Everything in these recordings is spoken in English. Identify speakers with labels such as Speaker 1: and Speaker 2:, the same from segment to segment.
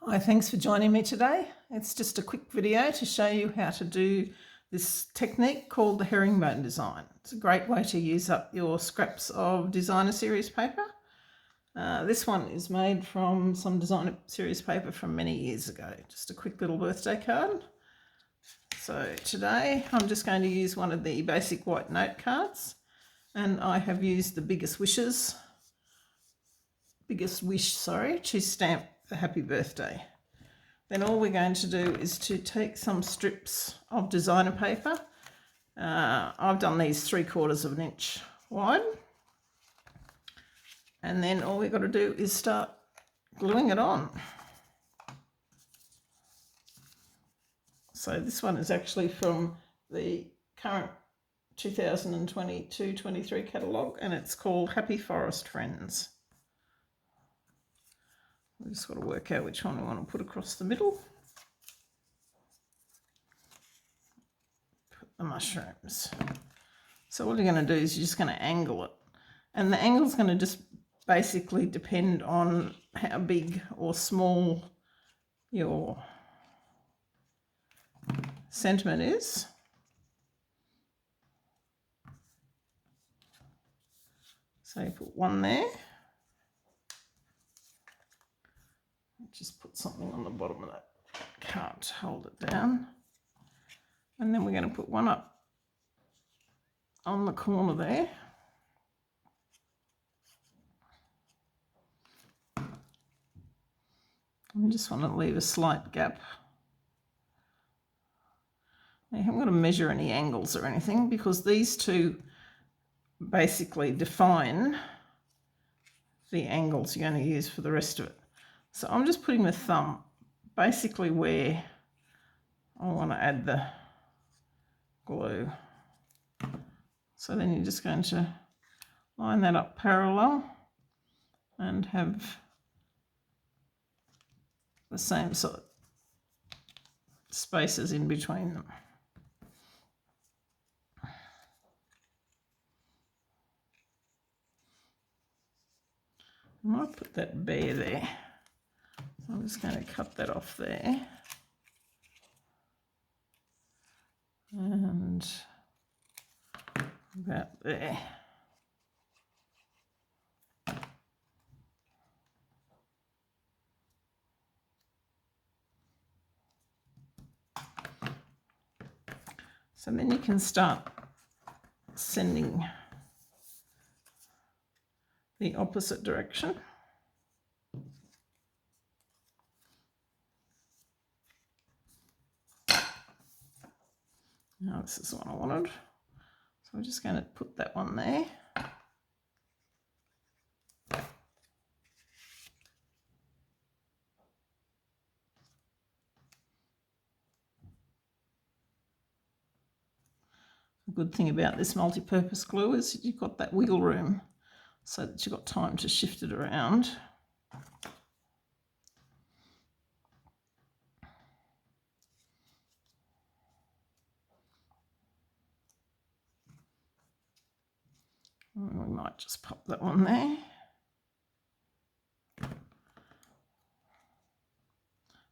Speaker 1: Hi, thanks for joining me today. It's just a quick video to show you how to do this technique called the herringbone design. It's a great way to use up your scraps of designer series paper. This one is made from some designer series paper from many years ago. Just a quick little birthday card. So today I'm just going to use one of the basic white note cards, and I have used the Biggest Wish, to stamp the happy birthday. Then all we're going to do is to take some strips of designer paper. I've done these 3/4 of an inch wide. And then all we've got to do is start gluing it on. So this one is actually from the current 2022-23 catalogue, and it's called Happy Forest Friends. We've just got to work out which one we want to put across the middle. Put the mushrooms. So what you're going to do is you're just going to angle it. And the angle is going to just basically depend on how big or small your sentiment is. So you put one there. Just put something on the bottom of that card to hold it down. And then we're going to put one up on the corner there. I just want to leave a slight gap. I haven't got to measure any angles or anything because these two basically define the angles you're going to use for the rest of it. So I'm just putting the thumb basically where I want to add the glue. So then you're just going to line that up parallel and have the same sort of spaces in between them. I might put that bear there. So I'm just going to cut that off there. And about there. So then you can start sending the opposite direction. Now this is what I wanted. So I'm just going to put that one there. The good thing about this multi-purpose glue is you've got that wiggle room so that you've got time to shift it around. And we might just pop that one there.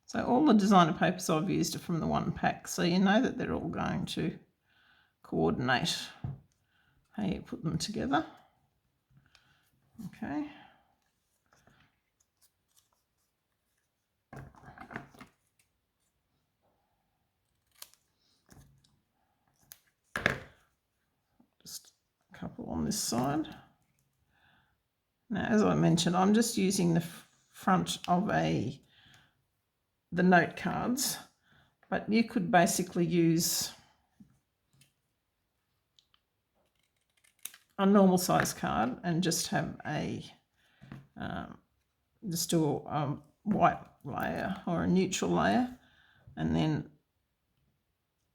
Speaker 1: So all the designer papers I've used are from the one pack, so you know that they're all going to coordinate how you put them together. Okay. Just a couple on this side. Now, as I mentioned, I'm just using the front of the note cards, but you could basically use a normal size card and just have just do a white layer or a neutral layer and then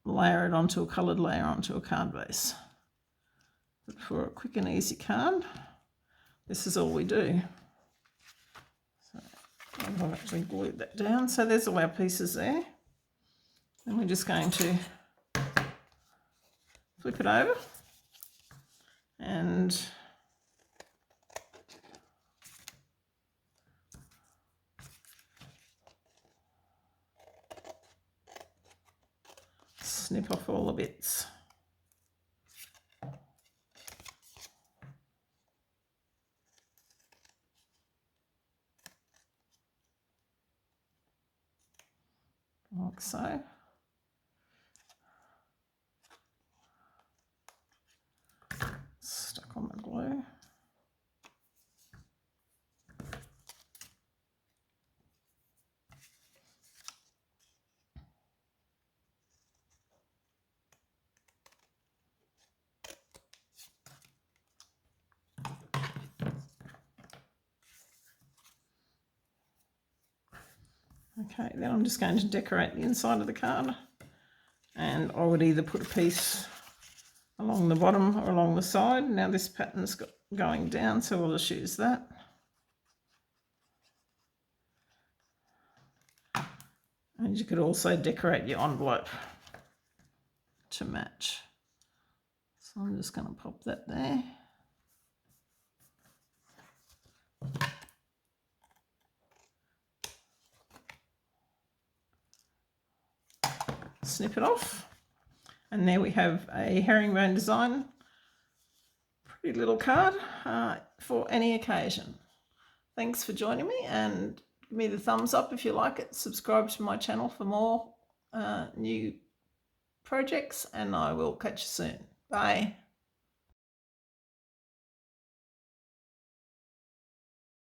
Speaker 1: layer it onto a coloured layer onto a card base. But for a quick and easy card, this is all we do. So I've actually glued that down. So there's all our pieces there. And we're just going to flip it over and snip off all the bits. Like so. Stuck on the glue. Okay, then I'm just going to decorate the inside of the card, and I would either put a piece along the bottom or along the side. Now this pattern's going down, so we'll just use that. And you could also decorate your envelope to match. So I'm just going to pop that there. Snip it off, and there we have a herringbone design. Pretty little card for any occasion. Thanks for joining me, and give me the thumbs up if you like it. Subscribe to my channel for more new projects, and I will catch you soon. Bye.